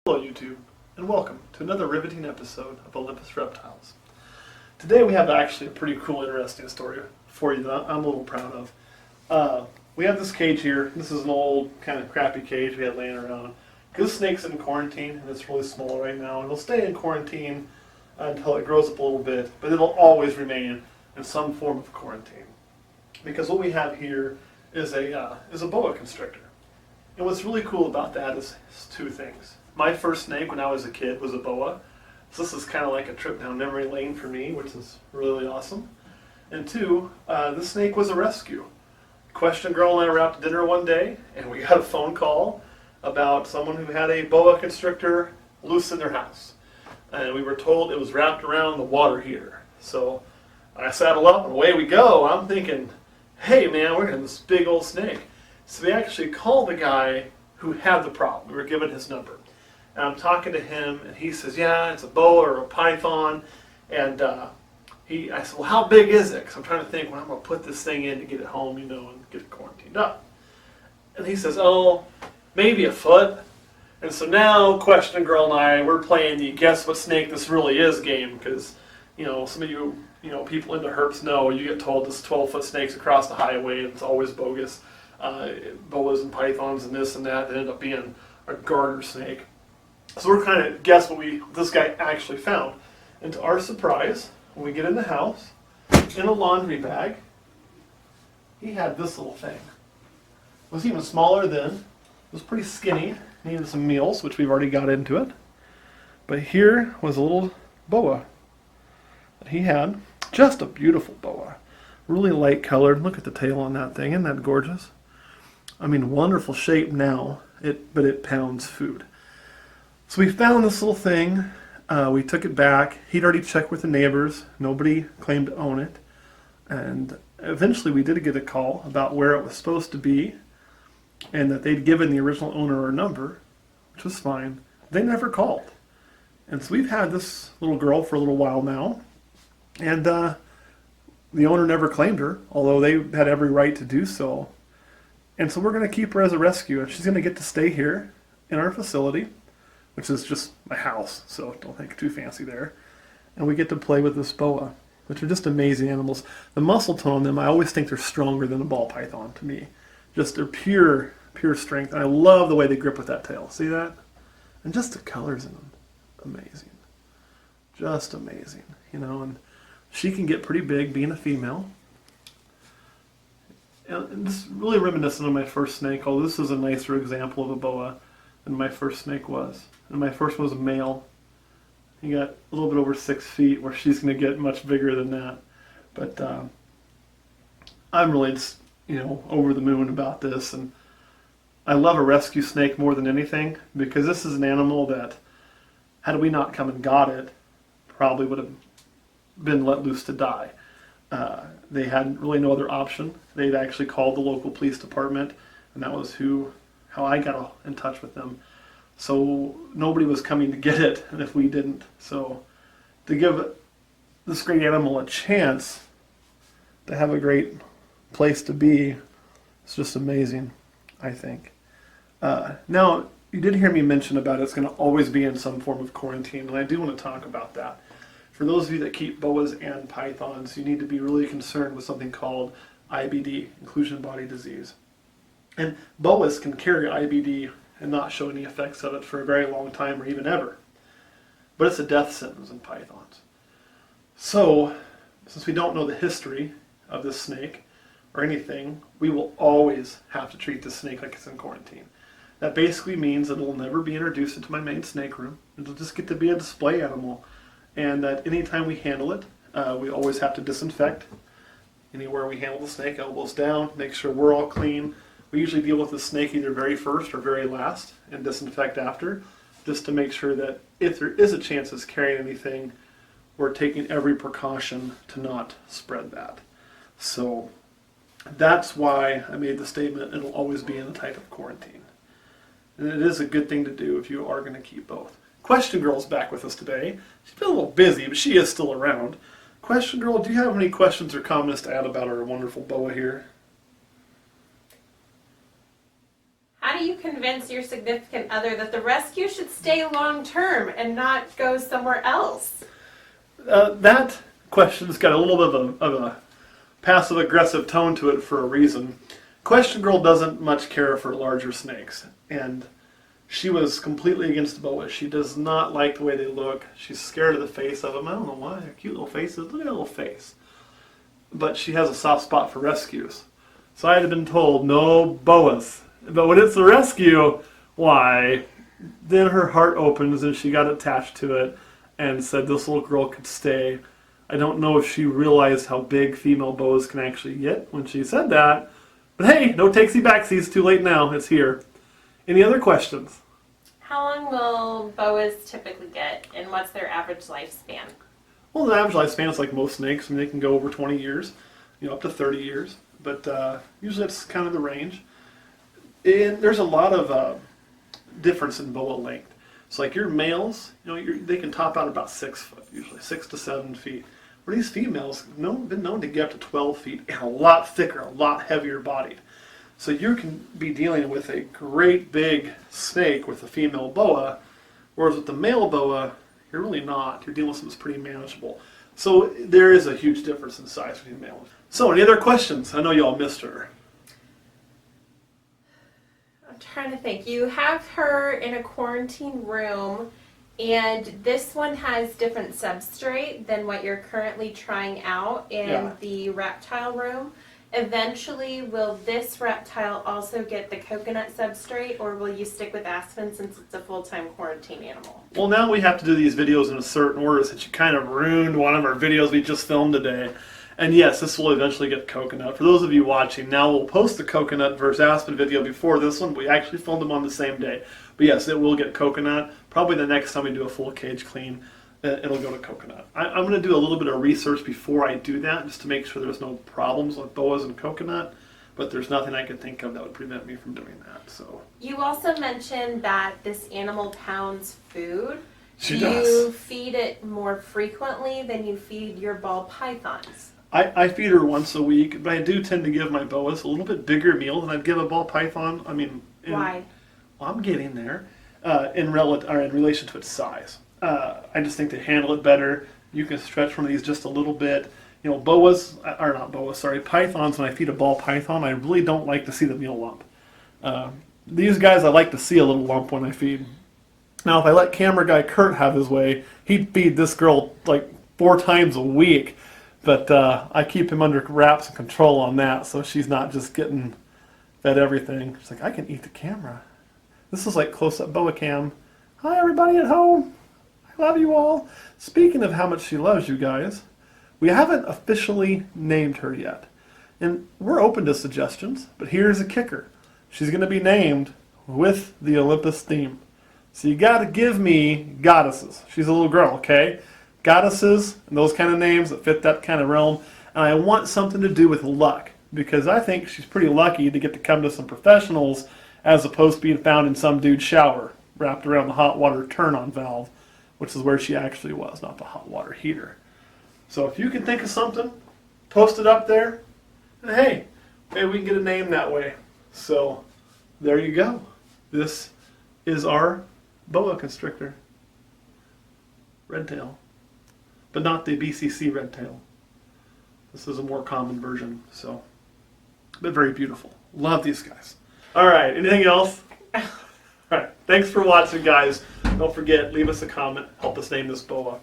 Hello YouTube, and welcome to another riveting episode of Olympus Reptiles. Today we have actually a pretty cool, interesting story for you that I'm a little proud of. We have this cage here. This is an old, kind of crappy cage we had laying around. This snake's in quarantine, and it's really small right now, and it'll stay in quarantine until it grows up a little bit, but it'll always remain in some form of quarantine. Because what we have here is a boa constrictor. And what's really cool about that is two things. My first snake when I was a kid was a boa. So this is kind of like a trip down memory lane for me, which is really awesome. And two, this snake was a rescue. Question Girl and I were out to dinner one day, and we got a phone call about someone who had a boa constrictor loose in their house. And we were told it was wrapped around the water heater. So I saddle up, and away we go. I'm thinking, hey man, we're getting this big old snake. So we actually called the guy who had the problem. We were given his number. And I'm talking to him, and he says, yeah, it's a boa or a python. And I said, well, how big is it? Because I'm trying to think when I'm going to put this thing in to get it home, and get it quarantined up. And he says, oh, maybe a foot. And so now, Question Girl and I, we're playing the guess what snake this really is game, because, some of you, people into herps know you get told this 12-foot snake's across the highway, and it's always bogus. Boas and pythons and this and that end up being a garter snake. So we're kind of guess what this guy actually found. And to our surprise, when we get in the house, in a laundry bag, he had this little thing. It was even smaller then. It was pretty skinny. Needed some meals, which we've already got into it. But here was a little boa that he had. Just a beautiful boa. Really light colored. Look at the tail on that thing. Isn't that gorgeous? I mean, wonderful shape now, but it pounds food. So we found this little thing. We took it back. He'd already checked with the neighbors. Nobody claimed to own it. And eventually we did get a call about where it was supposed to be and that they'd given the original owner a number, which was fine. They never called. And so we've had this little girl for a little while now. And the owner never claimed her, although they had every right to do so. And so we're going to keep her as a rescue, and she's going to get to stay here in our facility, which is just my house, so don't think too fancy there. And we get to play with this boa, which are just amazing animals. The muscle tone on them, I always think they're stronger than a ball python to me. Just they're pure strength. And I love the way they grip with that tail. See that? And just the colors in them. Amazing. Just amazing. And she can get pretty big being a female. And this is really reminiscent of my first snake, although this is a nicer example of a boa than my first snake was. And my first one was a male. He got a little bit over 6 feet, where she's going to get much bigger than that. But I'm really just, over the moon about this. And I love a rescue snake more than anything, because this is an animal that, had we not come and got it, probably would have been let loose to die. They had really no other option. They'd actually called the local police department, and that was how I got in touch with them. So nobody was coming to get it, and if we didn't. So to give this great animal a chance to have a great place to be, it's just amazing, I think. Now, you did hear me mention about it's going to always be in some form of quarantine, and I do want to talk about that. For those of you that keep boas and pythons, you need to be really concerned with something called IBD, inclusion body disease. And boas can carry IBD and not show any effects of it for a very long time or even ever. But it's a death sentence in pythons. So, since we don't know the history of this snake or anything, we will always have to treat this snake like it's in quarantine. That basically means that it will never be introduced into my main snake room. It'll just get to be a display animal. And that anytime we handle it, we always have to disinfect. Anywhere we handle the snake, elbows down, make sure we're all clean. We usually deal with the snake either very first or very last and disinfect after, just to make sure that if there is a chance it's carrying anything, we're taking every precaution to not spread that. So that's why I made the statement it'll always be in a type of quarantine. And it is a good thing to do if you are going to keep both. Question Girl's back with us today. She's been a little busy, but she is still around. Question Girl, do you have any questions or comments to add about our wonderful boa here? How do do you convince your significant other that the rescue should stay long term and not go somewhere else? That question's got a little bit of a passive-aggressive tone to it for a reason. Question Girl doesn't much care for larger snakes, and she was completely against boas. She does not like the way they look. She's scared of the face of them. I don't know why. They're cute little faces. Look at that little face. But she has a soft spot for rescues. So I had been told, no boas. But when it's a rescue, why? Then her heart opens and she got attached to it and said this little girl could stay. I don't know if she realized how big female boas can actually get when she said that. But hey, no takesy backsies. It's too late now. It's here. Any other questions? How long will boas typically get, and what's their average lifespan? Well, the average lifespan is like most snakes. I mean, they can go over 20 years, up to 30 years. But usually that's kind of the range. And there's a lot of difference in boa length. So like your males, they can top out about 6 foot, usually 6 to 7 feet. Where these females been known to get up to 12 feet and a lot thicker, a lot heavier bodied. So you can be dealing with a great big snake with a female boa, whereas with the male boa, you're really not. You're dealing with something that's pretty manageable. So there is a huge difference in size between males. So any other questions? I know y'all missed her. I'm trying to think. You have her in a quarantine room, and this one has different substrate than what you're currently trying out in the reptile room. Eventually, will this reptile also get the coconut substrate, or will you stick with aspen since it's a full-time quarantine animal? Well, now we have to do these videos in a certain order since you kind of ruined one of our videos we just filmed today. And yes, this will eventually get coconut. For those of you watching, now we'll post the coconut versus aspen video before this one. We actually filmed them on the same day. But yes, it will get coconut. Probably the next time we do a full cage clean, it'll go to coconut. I'm going to do a little bit of research before I do that, just to make sure there's no problems with boas and coconut. But there's nothing I can think of that would prevent me from doing that. So you also mentioned that this animal pounds food. She do does. you feed it more frequently than you feed your ball pythons? I feed her once a week, but I do tend to give my boas a little bit bigger meal than I'd give a ball python. I mean, Why? Well, I'm getting there in relation to its size. I just think they handle it better. You can stretch one of these just a little bit. Pythons, when I feed a ball python, I really don't like to see the meal lump. These guys, I like to see a little lump when I feed. Now, if I let camera guy Kurt have his way, he'd feed this girl like 4 times a week. But I keep him under wraps and control on that, so she's not just getting fed everything. She's like, I can eat the camera. This is like close-up boa cam. Hi, everybody at home. I love you all. Speaking of how much she loves you guys, we haven't officially named her yet. And we're open to suggestions, but here's a kicker. She's going to be named with the Olympus theme. So you got to give me goddesses. She's a little girl, okay? Goddesses and those kind of names that fit that kind of realm. And I want something to do with luck, because I think she's pretty lucky to get to come to some professionals as opposed to being found in some dude's shower wrapped around the hot water turn-on valve, which is where she actually was, not the hot water heater. So if you can think of something, post it up there, and hey, maybe we can get a name that way. So there you go. This is our boa constrictor. Red tail. But not the BCC red tail. This is a more common version, but very beautiful. Love these guys. All right, anything else? All right, thanks for watching, guys. Don't forget, leave us a comment. Help us name this boa.